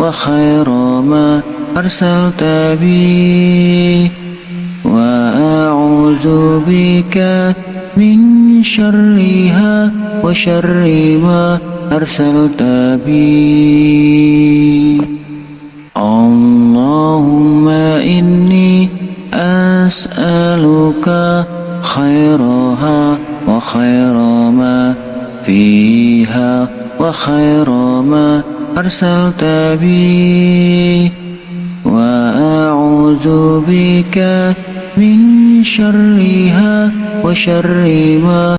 وخير ما أرسلت بي وأعوذ بك من شرها وشر ما أرسلت بي. اللهم إني أسألك خيرها وخير ما فيها وخير ما أرسلت بي وأعوذ بك من شرها وشر ما